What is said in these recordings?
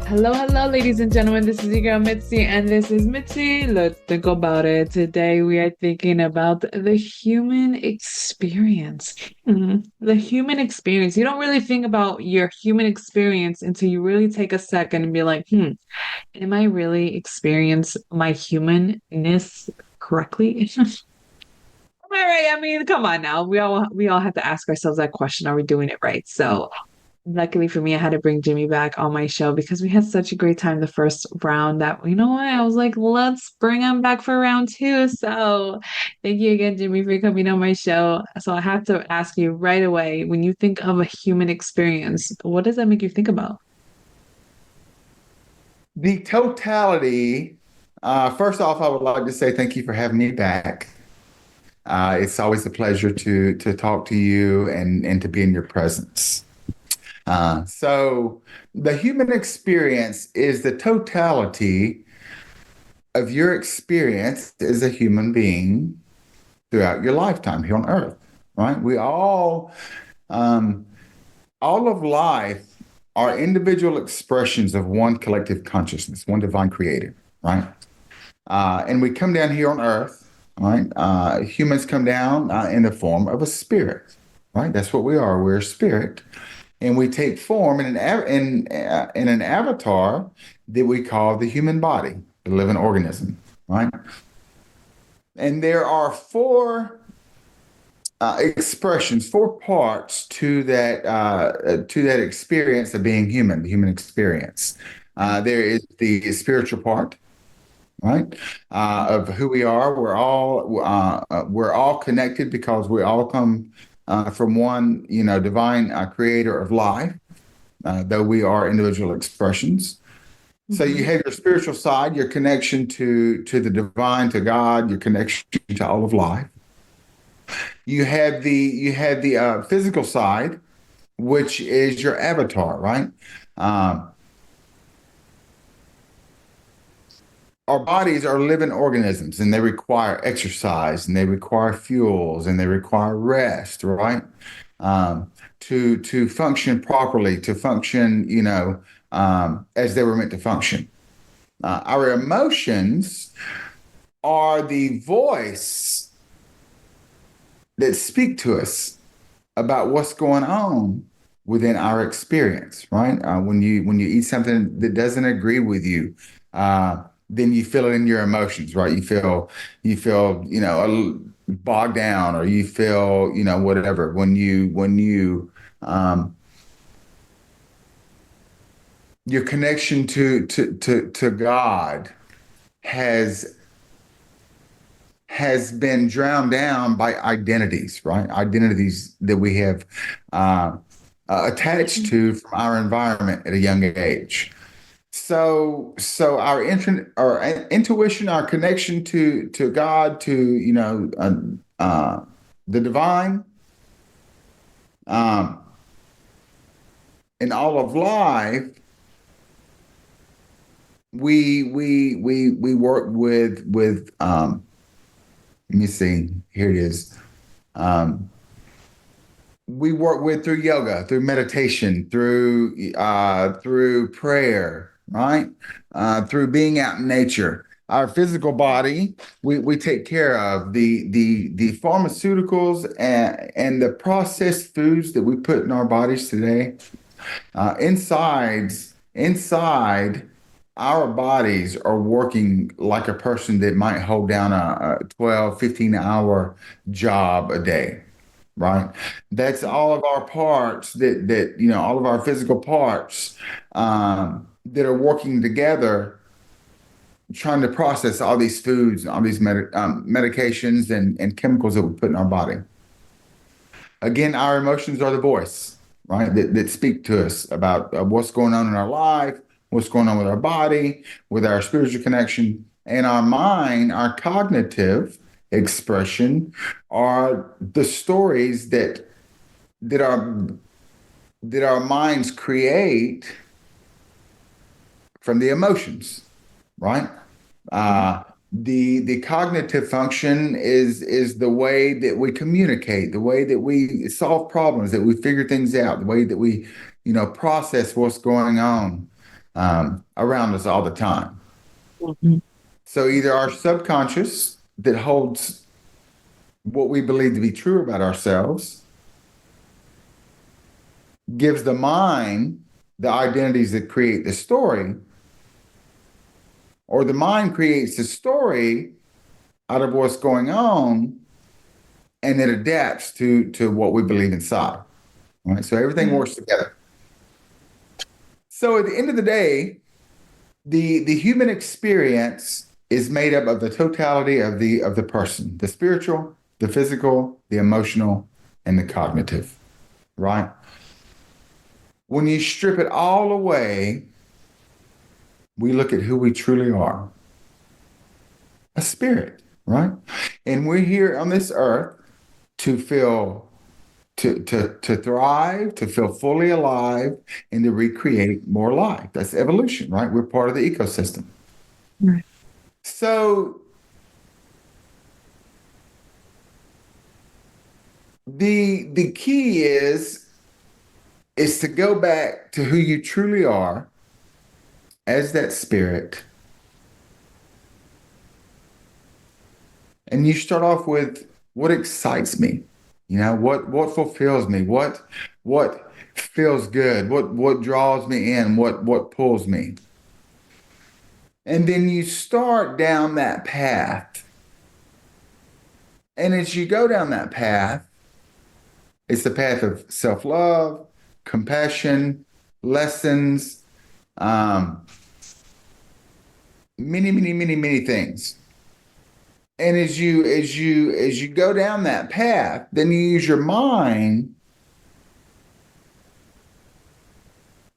Hello, hello, ladies and gentlemen. This is your girl Mitzi, and this is Mitzi. Let's think about it. Today, we are thinking about the human experience. The human experience. You don't really think about your human experience until you really take a second and be like, am I really experience my humanness correctly? Am I right? I mean, come on now. We all have to ask ourselves that question. Are we doing it right? So luckily for me, I had to bring Jimmy back on my show because we had such a great time the first round that, you know what? I was like, let's bring him back for round two. So thank you again, Jimmy, for coming on my show. So I have to ask you right away, when you think of a human experience, what does that make you think about? The totality, first off, I would like to say thank you for having me back. It's always a pleasure to talk to you and to be in your presence. So the human experience is the totality of your experience as a human being throughout your lifetime here on Earth, right? Um, all of life are individual expressions of one collective consciousness, one divine creator, right? And we come down here on Earth, right? Humans come down in the form of a spirit, right? That's what we are. We're a spirit, and we take form in an avatar that we call the human body, the living organism, right? And there are four expressions, four parts to that experience of being human, the human experience. There is the spiritual part, right? Of who we are. We're all connected because we all come from one, divine creator of life, though we are individual expressions. So you Mhm. have your spiritual side, your connection to the divine, to God, your connection to all of life. You have the physical side, which is your avatar, right? Um, our bodies are living organisms and they require exercise and they require fuels and they require rest, right? Um, to function properly, to function, as they were meant to function. Our emotions are the voice that speak to us about what's going on within our experience, right? When you eat something that doesn't agree with you, then you feel it in your emotions, right? You feel bogged down, or you feel whatever. When you your connection to God has has been drowned down by identities, right? Identities that we have uh, attached to from our environment at a young age. So our intuition, our connection to God, to the divine, um, in all of life, we work with. Let me see. Here it is. Um, we work with through yoga, through meditation, through prayer, right? Through being out in nature. Our physical body, we take care of the pharmaceuticals and the processed foods that we put in our bodies today. Inside, our bodies are working like a person that might hold down a 12, 15-hour job a day, right? That's all of our parts all of our physical parts that are working together, trying to process all these foods, all these medications and chemicals that we put in our body. Again, our emotions are the voice, right? That speak to us about what's going on in our life, what's going on with our body, with our spiritual connection, and our mind, our cognitive expression are the stories that our that our minds create from the emotions, right? Uh, the cognitive function is the way that we communicate, the way that we solve problems, that we figure things out, the way that we process what's going on. around us all the time. Mhm. So either our subconscious that holds what we believe to be true about ourselves gives the mind the identities that create the story, or the mind creates the story out of what's going on and it adapts to what we believe inside. All right. So everything Yeah. works together. So at the end of the day, the human experience is made up of the totality of the person, the spiritual, the physical, the emotional, and the cognitive, right? When you strip it all away, we look at who we truly are, a spirit, right? And we're here on this earth to feel to thrive, to feel fully alive, and to recreate more life. That's evolution, right? We're part of the ecosystem. Right. So the key is to go back to who you truly are as that spirit. And you start off with what excites me, what fulfills me, what feels good, what draws me in, what pulls me. And then you start down that path. And as you go down that path, it's the path of self-love, compassion, lessons, um, many things. And as you go down that path, then you use your mind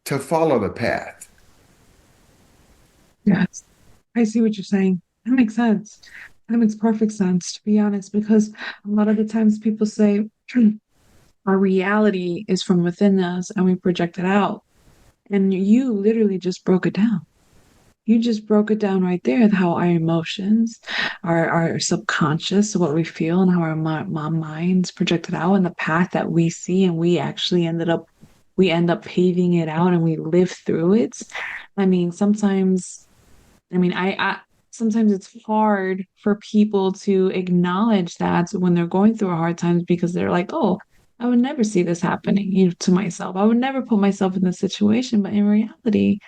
to follow the path. Yes. I see what you're saying. That makes sense. That makes perfect sense, to be honest, because a lot of the times people say our reality is from within us and we project it out. And you literally just broke it down. You just broke it down right there, how our emotions, our subconscious, what we feel, and how our minds project it out, and the path that we see, and we end up paving it out, and we live through it. I mean, sometimes, I sometimes it's hard for people to acknowledge that when they're going through a hard times because they're like, oh, I would never see this happening, to myself. I would never put myself in this situation, but in reality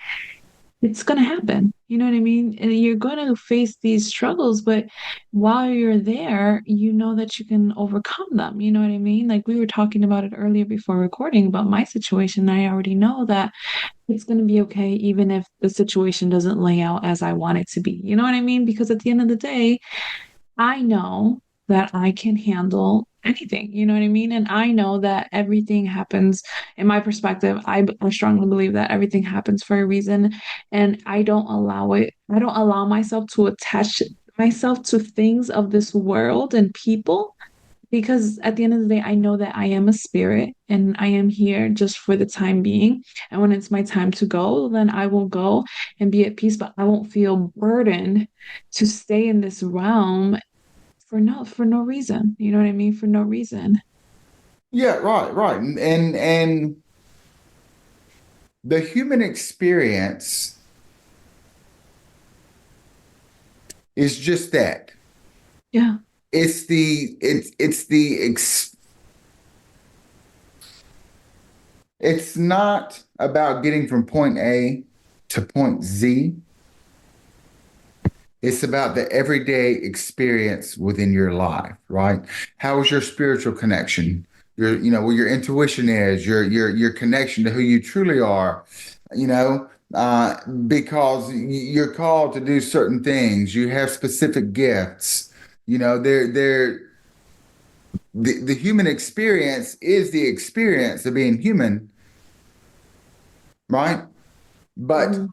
it's going to happen. You know what I mean? And you're going to face these struggles, but while you're there, you know that you can overcome them. You know what I mean? Like we were talking about it earlier before recording about my situation. I already know that it's going to be okay, even if the situation doesn't lay out as I want it to be. You know what I mean? Because at the end of the day, I know that I can handle anything, you know what I mean? And I know that everything happens, in my perspective, I strongly believe that everything happens for a reason. And I don't allow myself to attach myself to things of this world and people. Because at the end of the day, I know that I am a spirit and I am here just for the time being. And when it's my time to go, then I will go and be at peace, but I won't feel burdened to stay in this realm for no reason. You know what I mean? For no reason. Yeah, right. And the human experience is just that. Yeah. It's not about getting from point A to point Z. It's about the everyday experience within your life, right? How is your spiritual connection? Where your intuition is, your connection to who you truly are, you know, because you're called to do certain things. You have specific gifts. The human experience is the experience of being human, right? But Mhm.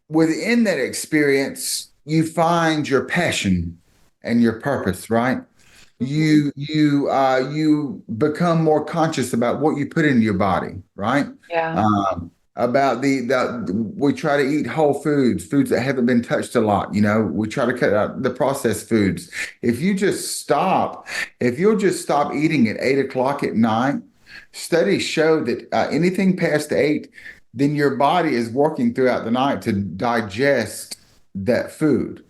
within that experience, you find your passion and your purpose, right? Mhm. You become more conscious about what you put into your body, right? Yeah. About the we try to eat whole foods that haven't been touched a lot. We try to cut out the processed foods. If you just stop, if you'll just stop eating at 8 o'clock at night, studies show that anything past 8 then your body is working throughout the night to digest that food.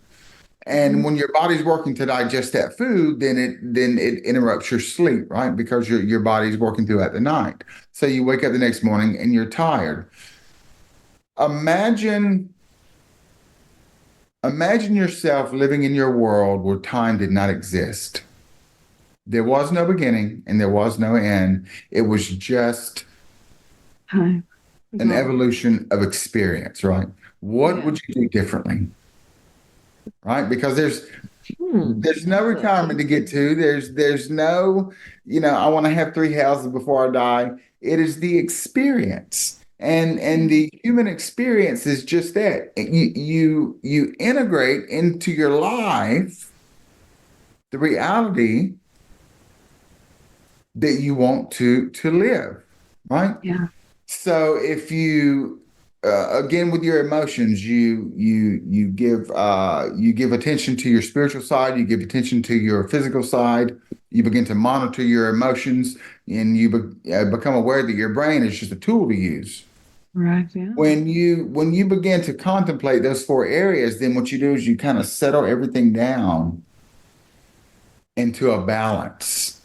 And Mhm. when your body's working to digest that food, then it interrupts your sleep, right? Because your body's working throughout the night. So you wake up the next morning and you're tired. Imagine imagine yourself living in your world where time did not exist. There was no beginning and there was no end. It was just Time. an Go. evolution of experience, right? What Yeah. would you do differently? Right? Because there's no That's a retirement to get to. There's no, I want to have three houses before I die. It is the experience. And yeah. the human experience is just that. You integrate into your life the reality that you want to live, right? Yeah. So if you again with your emotions, you give attention to your spiritual side, you give attention to your physical side, you begin to monitor your emotions, and become aware that your brain is just a tool to use. Right. Yeah. When you begin to contemplate those four areas, then what you do is you kind of settle everything down into a balance.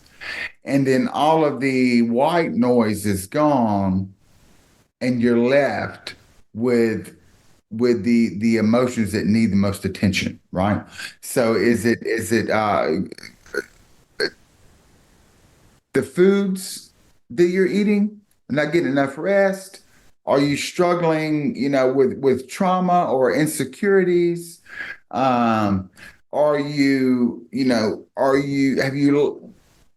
And then all of the white noise is gone and you're left with the emotions that need the most attention, right? So is it the foods that you're eating, not getting enough rest? Are you struggling, with trauma or insecurities? Um, have you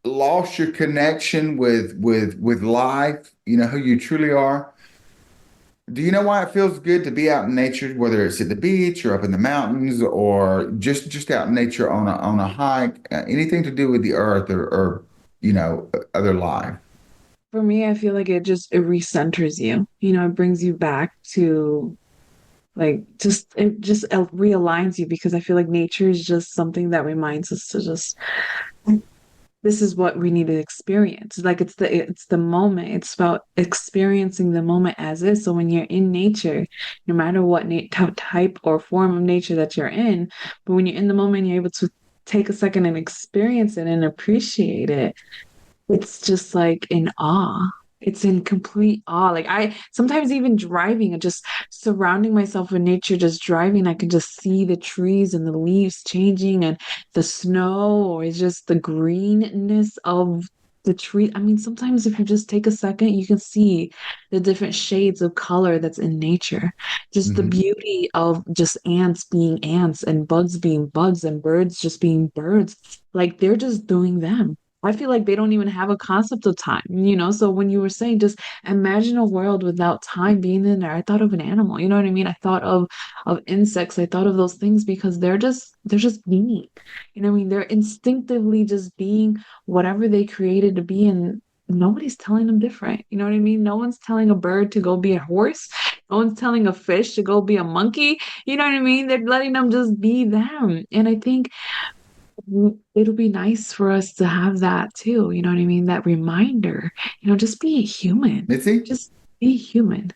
lost your connection with life? You know who you truly are? Do you know why it feels good to be out in nature, whether it's at the beach or up in the mountains or just out in nature on a hike, anything to do with the earth or other life? For me, I feel like it recenters you. It brings you back to like just realigns you because I feel like nature is just something that reminds us to just this is what we need to experience. Like it's the moment. It's about experiencing the moment as is. So when you're in nature, no matter what type or form of nature that you're in, but when you're in the moment, you're able to take a second and experience it and appreciate it. It's just like in awe. It's in complete awe. Like I sometimes even driving and just surrounding myself with nature, just driving, I can just see the trees and the leaves changing and the snow or it's just the greenness of the tree. I mean, sometimes if you just take a second, you can see the different shades of color that's in nature. Just the Mhm. beauty of just ants being ants and bugs being bugs and birds just being birds. Like they're just doing them. I feel like they don't even have a concept of time. So when you were saying just imagine a world without time being in there, I thought of an animal. You know what I mean? I thought of insects. I thought of those things because they're just being. You know what I mean? They're instinctively just being whatever they created to be and nobody's telling them different. You know what I mean? No one's telling a bird to go be a horse. No one's telling a fish to go be a monkey. You know what I mean? They're letting them just be them. And I think it'll be nice for us to have that too. You know what I mean? That reminder, just be a human. Mitzi? Just be human.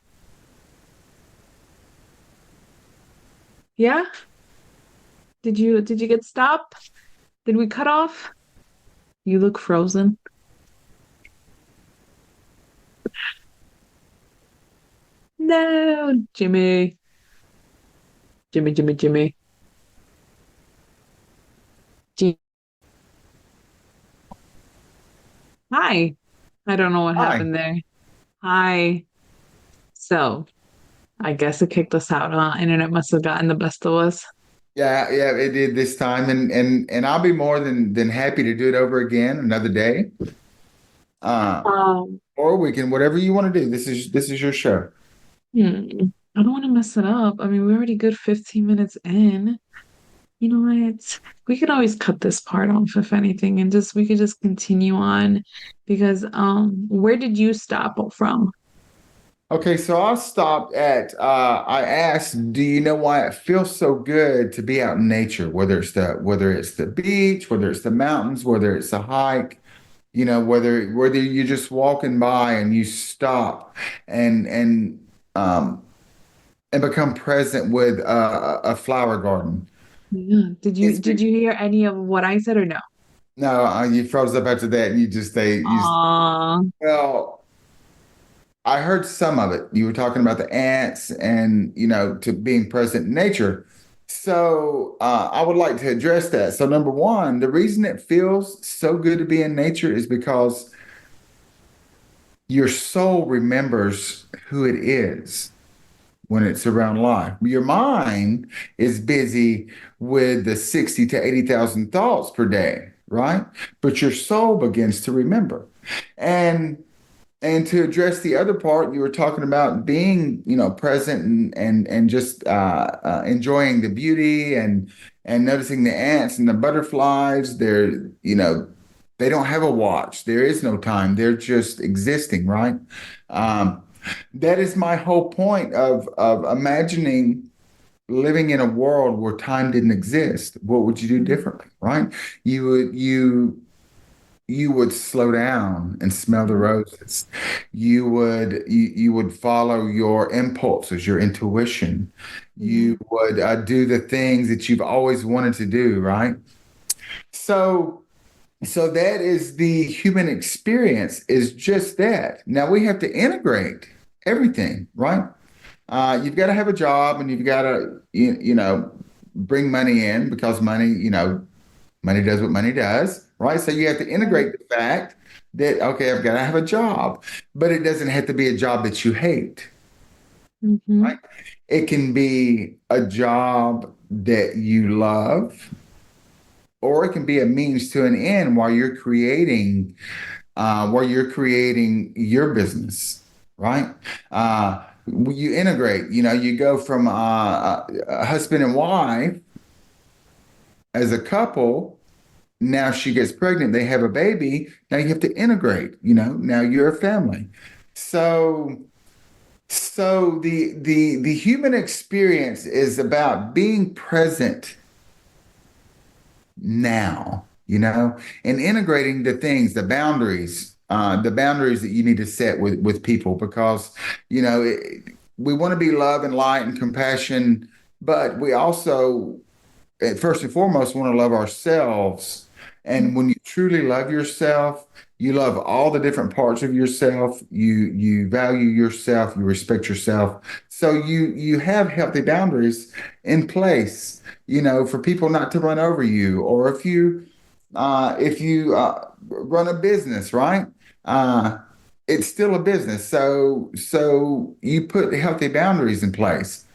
Yeah? Did you get stopped? Did we cut off? You look frozen. No, Jimmy. Jimmy, Jimmy, Jimmy. Jimmy. Hi. I don't know what Hi. happened there. Hi. So, I guess it kicked us out, huh? Internet must have gotten the best of us. Yeah, yeah, it did this time, and I'll be more than happy to do it over again another day. Uh, Um, or we can whatever you want to do. This is your show. I don't want to mess it up. I mean, we're already good 15 minutes in. You know what? We could always cut this part off if anything, and just we could just continue on because where did you stop from? Okay, so I stopped at I asked, do you know why it feels so good to be out in nature, whether it's the beach, whether it's the mountains, whether it's a hike, whether you're just walking by and you stop and um, and become present with a flower garden. Yeah. Did you It's did been, you hear any of what I said or no? no, you froze up after that, and you just stay. Aw. Well, I heard some of it. You were talking about the ants and, to being present in nature. So I would like to address that. So number one, the reason it feels so good to be in nature is because your soul remembers who it is when it's around life. Your mind is busy with the 60 to 80,000 thoughts per day, right? But your soul begins to remember. And and to address the other part, you were talking about being, present and just enjoying the beauty and noticing the ants and the butterflies. They don't have a watch. There is no time. They're just existing, right? Um, that is my whole point of imagining living in a world where time didn't exist. What would you do differently, right? You would slow down and smell the roses. You would follow your impulses, your intuition. Yeah. You would do the things that you've always wanted to do, right? So so that is the human experience is just that. Now we have to integrate everything, right? You've got to have a job and you've got to bring money in because money does what money does, right? So you have to Yeah. integrate the fact that, okay, I've got to have a job, but it doesn't have to be a job that you hate, Mm-hmm. right? It can be a job that you love, or it can be a means to an end while you're creating your business, right? You integrate, you go from a husband and wife as a couple. Now she gets pregnant, they have a baby. Now you have to integrate, now you're a family. So the human experience is about being present now, and integrating the boundaries that you need to set with people because, we want to be love and light and compassion, but we also first and foremost want to love ourselves. And when you truly love yourself, you love all the different parts of yourself. You value yourself. You respect yourself. So you have healthy boundaries in place. For people not to run over you, or if you run a business, right? Uh, it's still a business. So you put healthy boundaries in place.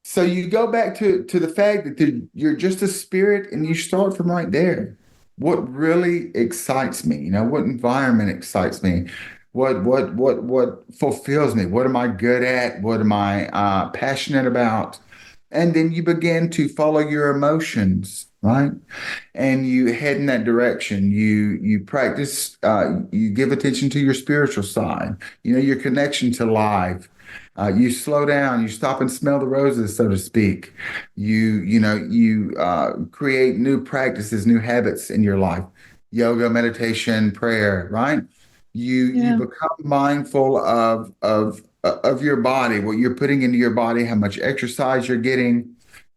So you go back to the fact that you're just a spirit and you start from right there. What really excites me? What environment excites me? What fulfills me? What am I good at? What am I passionate about? And then you begin to follow your emotions, right? And you head in that direction. You practice. You give attention to your spiritual side. Your connection to life. You slow down. You stop and smell the roses, so to speak. You create new practices, new habits in your life. Yoga, meditation, prayer. Right? You Yeah. become mindful of your body, what you're putting into your body, how much exercise you're getting,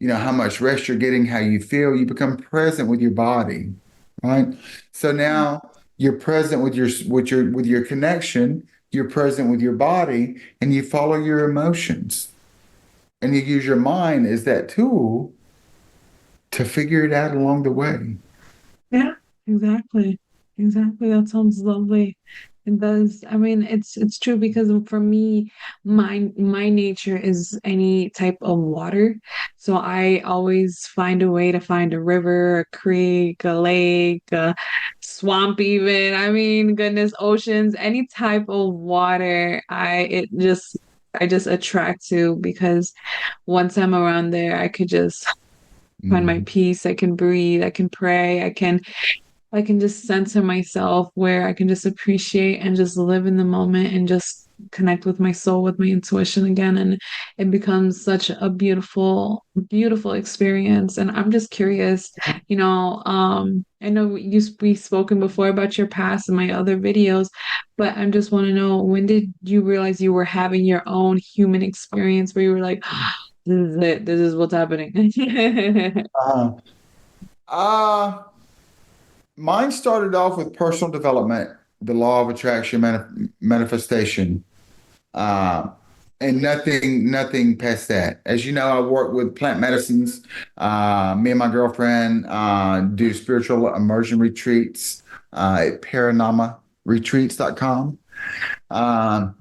how much rest you're getting, how you feel. You become present with your body, right? So now you're present with your connection, you're present with your body, and you follow your emotions. And you use your mind as that tool to figure it out along the way. Yeah, exactly. Exactly. That sounds lovely. It does. I mean, it's true because for me, my nature is any type of water. So I always find a way to find a river, a creek, a lake, a swamp even. I mean, goodness, oceans, any type of water, I just attract to because once I'm around there, I could just find my Mhm. peace. I can breathe. I can pray. I can just center myself where I can just appreciate and just live in the moment and just connect with my soul, with my intuition again, and it becomes such a beautiful, beautiful experience. And I'm just curious, I know we've spoken before about your past and my other videos, but I just want to know, when did you realize you were having your own human experience where you were like, this is it, this is what's happening? Uh, uh, Mine started off with personal development, the law of attraction, manifestation, uh, and nothing past that. As you know, I work with plant medicines. Me and my girlfriend do spiritual immersion retreats at paranamaretreats.com. Um,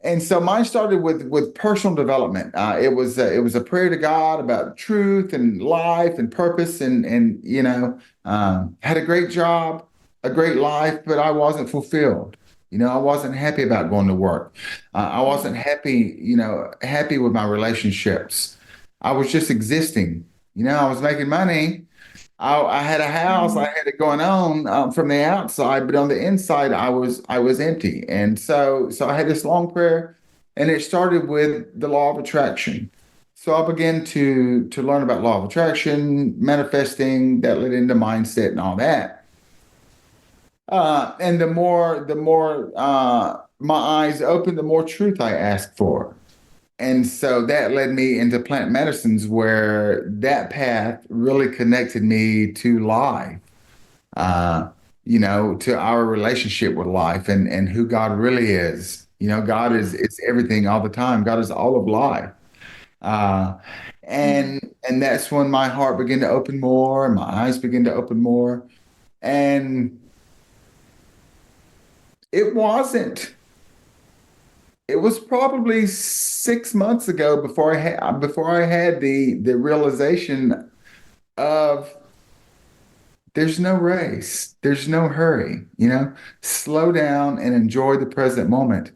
and so mine started with personal development. It was a prayer to God about truth and life and purpose, and had a great job, a great life, but I wasn't fulfilled. I wasn't happy about going to work. I wasn't happy, happy with my relationships. I was just existing. I was making money. I had a house, I had it going on from the outside, but on the inside, I was empty. And so I had this long prayer, and it started with the law of attraction. So I began to learn about law of attraction, manifesting, that led into mindset and all that. And the more my eyes opened, the more truth I asked for. And so that led me into plant medicines, where that path really connected me to life, uh, to our relationship with life, and who God really is. God is everything all the time. God is all of life. Uh, Yeah. and that's when my heart began to open more, and my eyes began to open more. And it wasn't, it was probably 6 months ago before I had the realization of there's no race, there's no hurry, slow down and enjoy the present moment,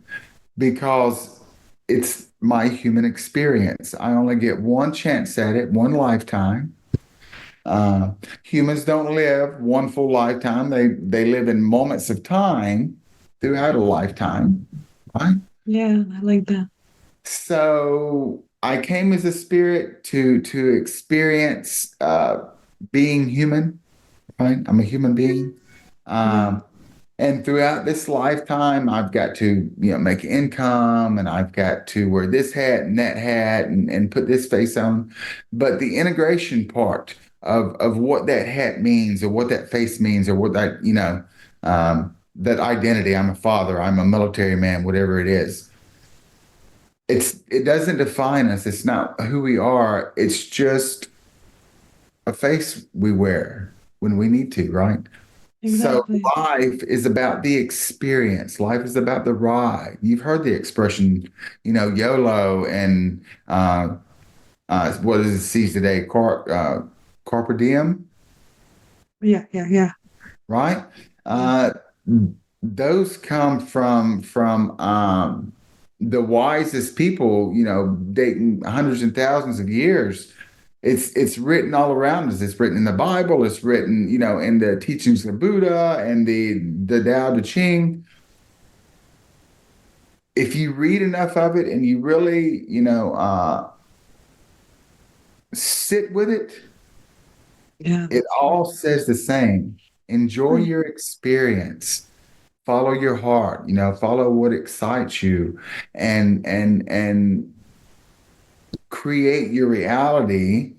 because it's my human experience. I only get one chance at it, one lifetime. Uh, Humans don't live one full lifetime. They live in moments of time throughout a lifetime, right? Yeah, I like that. So I came as a spirit to experience being human, right? I'm a human being. Yeah. Um, and throughout this lifetime, I've got to, make income, and I've got to wear this hat and that hat, and put this face on. But the integration part of what that hat means, or what that face means, or what that, that identity, I'm a father, I'm a military man, whatever it is, it doesn't define us. It's not who we are. It's just a face we wear when we need to, right? So Exactly. life is about the experience. Life is about the ride. You've heard the expression, YOLO, and what is it sees today? Carpe diem, Yeah, yeah, yeah, right? yeah. Uh, those come from the wisest people, dating hundreds and thousands of years. It's written all around us. It's written in the Bible. It's written, in the teachings of Buddha and the Tao Te Ching. If you read enough of it and you really, sit with it, Yeah, it that's true. all says the same. Enjoy your experience. Follow your heart. Follow what excites you, and create your reality,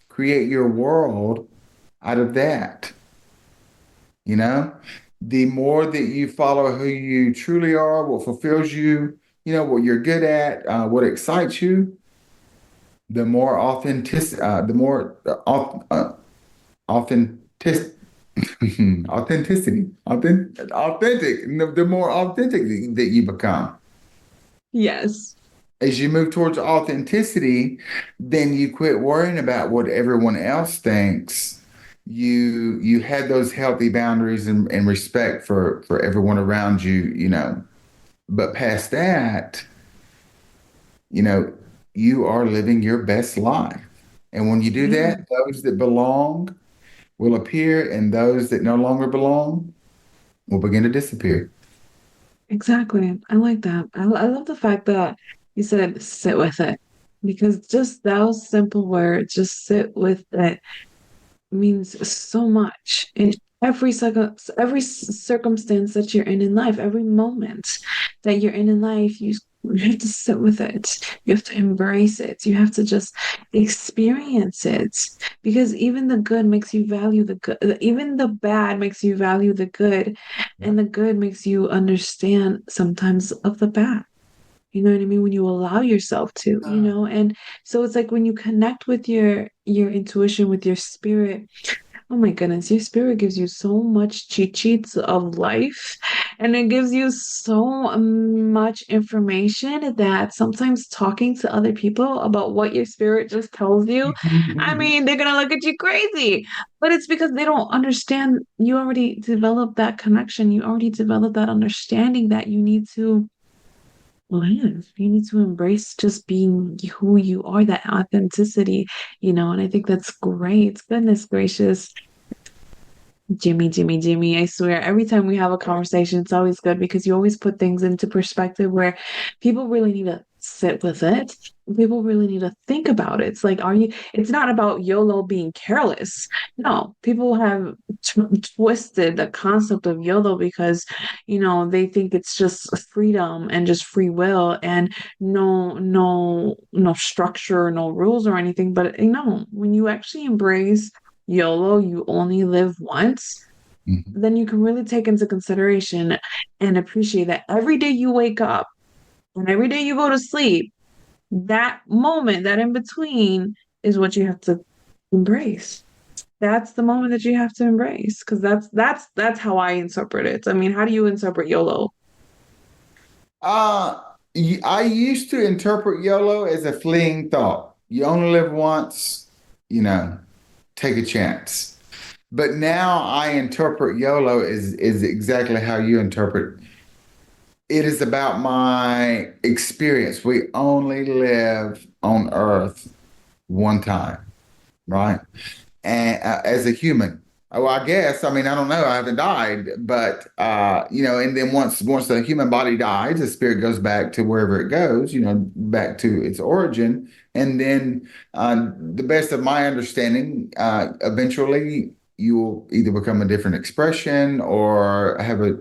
create your world out of that. You know, the more that you follow who you truly are, what fulfills you, what you're good at, what excites you, the more authentic, the more authentic, authentic, the more authentic that you become. Yes. As you move towards authenticity, then you quit worrying about what everyone else thinks. You had those healthy boundaries and respect for everyone around you, But past that, you know, you are living your best life. And when you do Yeah. that, those that belong will appear, and those that no longer belong will begin to disappear. Exactly. I like that. I love the fact that you said sit with it because just those simple words, just sit with it, means so much in every circumstance that you're in life, every moment that you're in life, you have to sit with it. You have to embrace it. You have to just experience it because even the good makes you value the good. Even the bad makes you value the good, Yeah. and the good makes you understand sometimes of the bad. You know what I mean? When you allow yourself to, and so it's like when you connect with your intuition, with your spirit. Oh my goodness, your spirit gives you so much cheat sheets of life, and it gives you so much information that sometimes talking to other people about what your spirit just tells you, I mean, they're gonna look at you crazy. But it's because they don't understand. You already developed that connection. You already developed that understanding that you need to live. You need to embrace just being who you are, that authenticity, and I think that's great. Goodness gracious. Jimmy, I swear, every time we have a conversation, it's always good because you always put things into perspective where people really need to sit with it. People really need to think about it. It's like, it's not about YOLO being careless. No, people have twisted the concept of YOLO because, they think it's just freedom and just free will and no structure, no rules or anything. But no, when you actually embrace YOLO, you only live once, Mhm. then you can really take into consideration and appreciate that every day you wake up and every day you go to sleep, that moment, that in between is what you have to embrace. That's the moment that you have to embrace because that's how I interpret it. I mean, how do you interpret YOLO? Uh, I used to interpret YOLO as a fleeting thought. You only live once, you know, take a chance. But now I interpret YOLO is exactly how you interpret. It is about my experience. We only live on Earth one time, right? And as a human. Oh, I guess. I mean, I don't know. I haven't died, but and then once the human body dies, the spirit goes back to wherever it goes. Back to its origin, and then, the best of my understanding, eventually you will either become a different expression or have a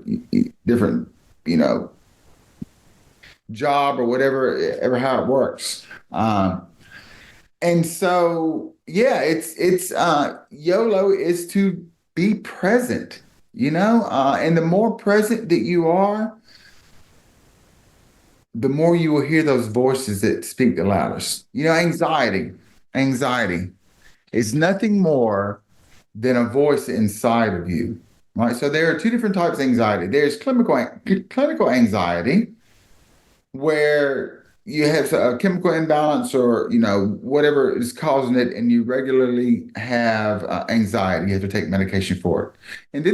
different, you know, job or whatever, ever how it works. And so, yeah, it's YOLO is to be present, and the more present that you are, the more you will hear those voices that speak the loudest. Anxiety is nothing more than a voice inside of you, right? So there are two different types of anxiety. There's clinical anxiety, where you have a chemical imbalance or whatever is causing it, and you regularly have anxiety. You have to take medication for it. And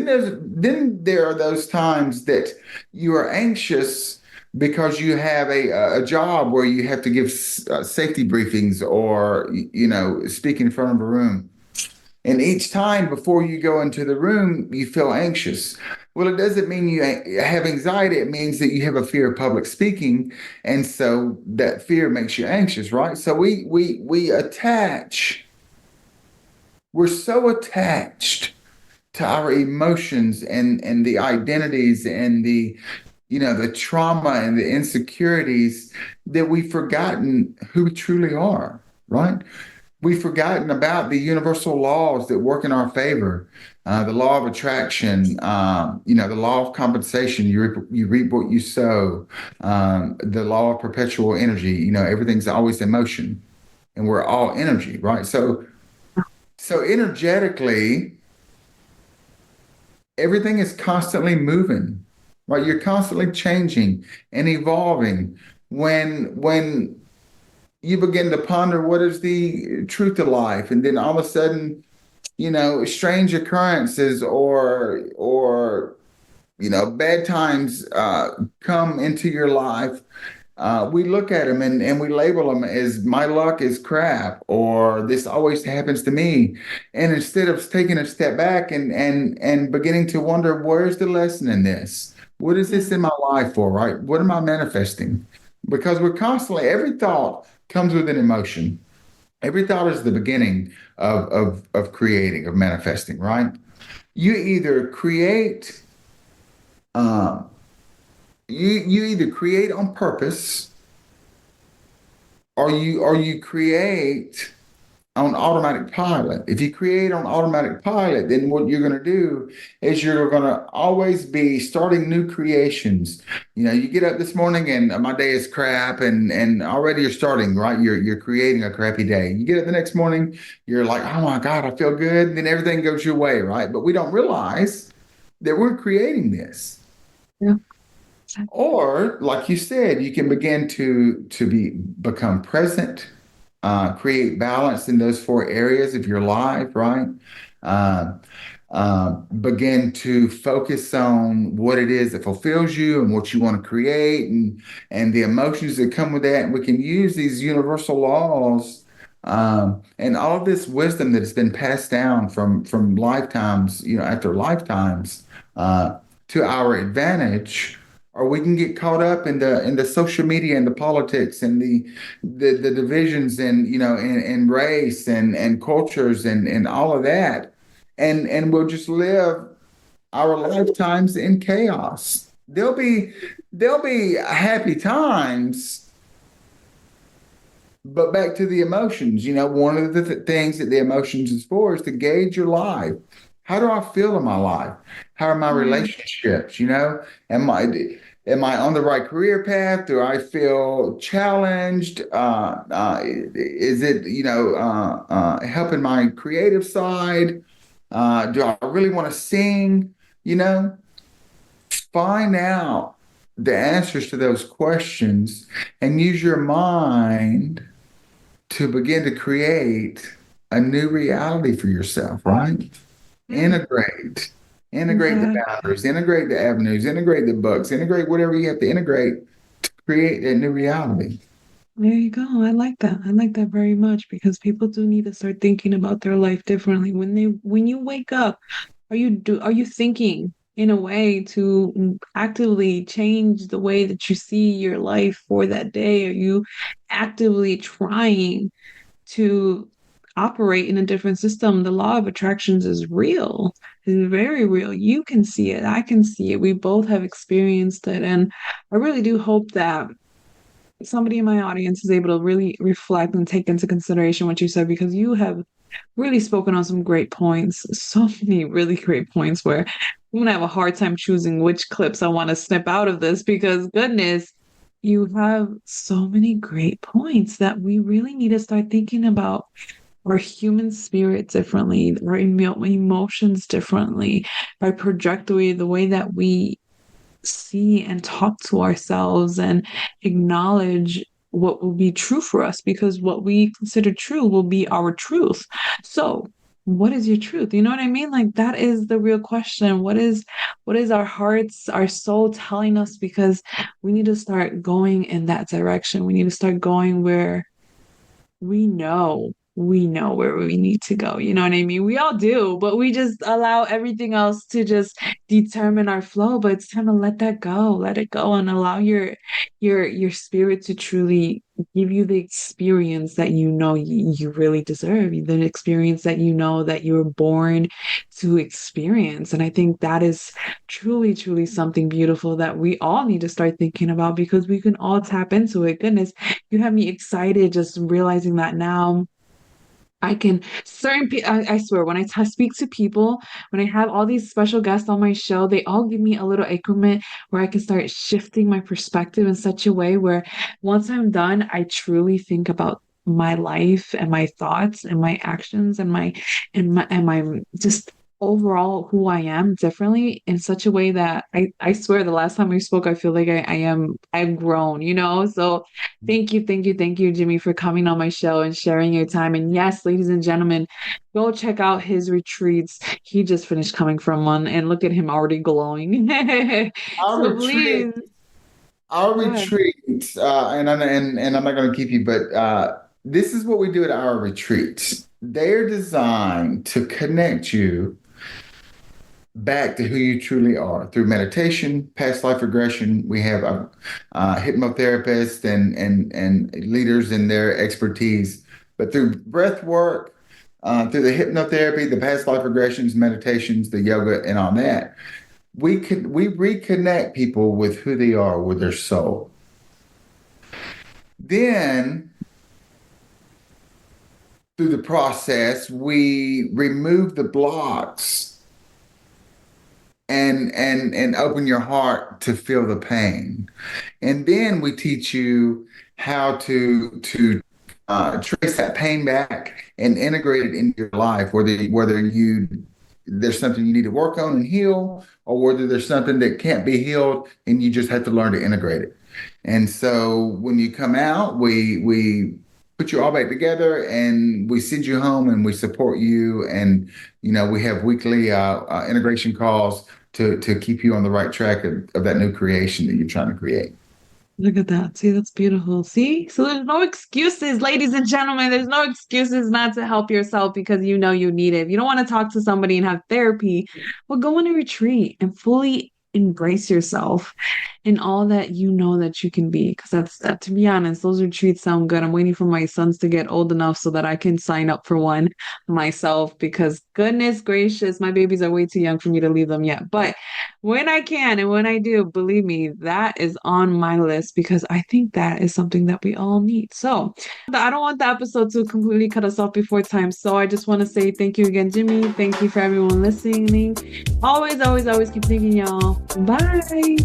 then there are those times that you are anxious because you have a job where you have to give safety briefings or speak in front of a room. And each time before you go into the room, you feel anxious. Well, it doesn't mean you have anxiety. It means that you have a fear of public speaking, and so that fear makes you anxious, right? So we're so attached to our emotions and the identities and the trauma and the insecurities that we've forgotten who we truly are, right? We've forgotten about the universal laws that work in our favor. The law of attraction, the law of compensation. You reap what you sow. The law of perpetual energy. Everything's always in motion, and we're all energy, right? So energetically, everything is constantly moving, right? You're constantly changing and evolving. When you begin to ponder what is the truth of life, and then all of a sudden, strange occurrences or bad times come into your life. We look at them and we label them as my luck is crap or this always happens to me. And instead of taking a step back and beginning to wonder, where's the lesson in this? What is Yeah. this in my life for, right? What am I manifesting? Because we're constantly, every thought comes with an emotion. Every thought is the beginning of creating, of manifesting, right? You either create, uh, you either create on purpose, or you create on automatic pilot. If you create on automatic pilot, then what you're going to do is you're going to always be starting new creations. You get up this morning and my day is crap, and already you're starting, right? You're creating a crappy day. You get up the next morning, you're like, oh my God, I feel good. And then everything goes your way, right? But we don't realize that we're creating this. Yeah. Or, like you said, you can begin to become present, create balance in those four areas of your life, right? Uh, Begin to focus on what it is that fulfills you and what you want to create, and the emotions that come with that. And we can use these universal laws, and all of this wisdom that has been passed down from lifetimes, after lifetimes, to our advantage. Or we can get caught up in the social media and the politics and the divisions, and in race and cultures and all of that, and we'll just live our lifetimes in chaos. There'll be happy times, but back to the emotions. One of the things that the emotions is for is to gauge your life. How do I feel in my life? How are my Mm, relationships? Am I on the right career path? Do I feel challenged? Is it helping my creative side? Do I really want to sing? You know, find out the answers to those questions and use your mind to begin to create a new reality for yourself, right? yeah. Integrate. Integrate the Exactly. boundaries, integrate the avenues, integrate the books, integrate whatever you have to integrate to create that new reality. There you go. I like that. I like that very much because people do need to start thinking about their life differently. When you wake up, are you thinking in a way to actively change the way that you see your life for that day? Are you actively trying to operate in a different system? The law of attractions is real. It's very real. You can see it. I can see it. We both have experienced it. And I really do hope that somebody in my audience is able to really reflect and take into consideration what you said because you have really spoken on some great points, so many really great points where I'm gonna have a hard time choosing which clips I want to snip out of this because goodness, you have so many great points that we really need to start thinking about our human spirit differently, our emotions differently, by projecting the way that we see and talk to ourselves and acknowledge what will be true for us because what we consider true will be our truth. So, what is your truth? You know what I mean? Like that is the real question. What is our hearts, our soul telling us because we need to start going in that direction. We need to start going where we know where we need to go. You know what I mean? We all do, but we just allow everything else to just determine our flow. But it's time to let that go, let it go, and allow your spirit to truly give you the experience that you really deserve, the experience that you know that you were born to experience. And I think that is truly, truly something beautiful that we all need to start thinking about because we can all tap into it. Goodness, you have me excited just realizing that now. I can I swear when speak to people, when I have all these special guests on my show, they all give me a little increment where I can start shifting my perspective in such a way where once I'm done, I truly think about my life and my thoughts and my actions and my just overall who I am differently in such a way that I swear the last time we spoke, I feel like I've grown, you know? So thank you, thank you, thank you, Jimmy, for coming on my show and sharing your time. And yes, ladies and gentlemen, go check out his retreats. He just finished coming from one, and look at him already glowing. Our So retreat, please, our go ahead. retreats, and I'm not going to keep you, but this is what we do at our retreats. They're designed to connect you back to who you truly are through meditation, past life regression. We have hypnotherapists and leaders in their expertise, but through breath work, through the hypnotherapy, the past life regressions, meditations, the yoga, and all that, we reconnect people with who they are, with their soul. Then through the process, we remove the blocks and open your heart to feel the pain. And then we teach you how to trace that pain back and integrate it into your life, whether you there's something you need to work on and heal, or whether there's something that can't be healed and you just have to learn to integrate it. And so when you come out, we put you all back together and we send you home and we support you. And we have weekly integration calls to keep you on the right track of that new creation that you're trying to create. Look at that. See, that's beautiful. See? So there's no excuses, ladies and gentlemen. There's no excuses not to help yourself because you know you need it. If you don't want to talk to somebody and have therapy, well, go on a retreat and fully embrace yourself and all that you know that you can be. Because that's that, to be honest, those retreats sound good. I'm waiting for my sons to get old enough so that I can sign up for one myself because goodness gracious, my babies are way too young for me to leave them yet. But when I can and when I do, believe me, that is on my list because I think that is something that we all need. So I don't want the episode to completely cut us off before time. So I just want to say thank you again, Jimmy. Thank you for everyone listening. Always, always, always keep thinking, y'all. Bye.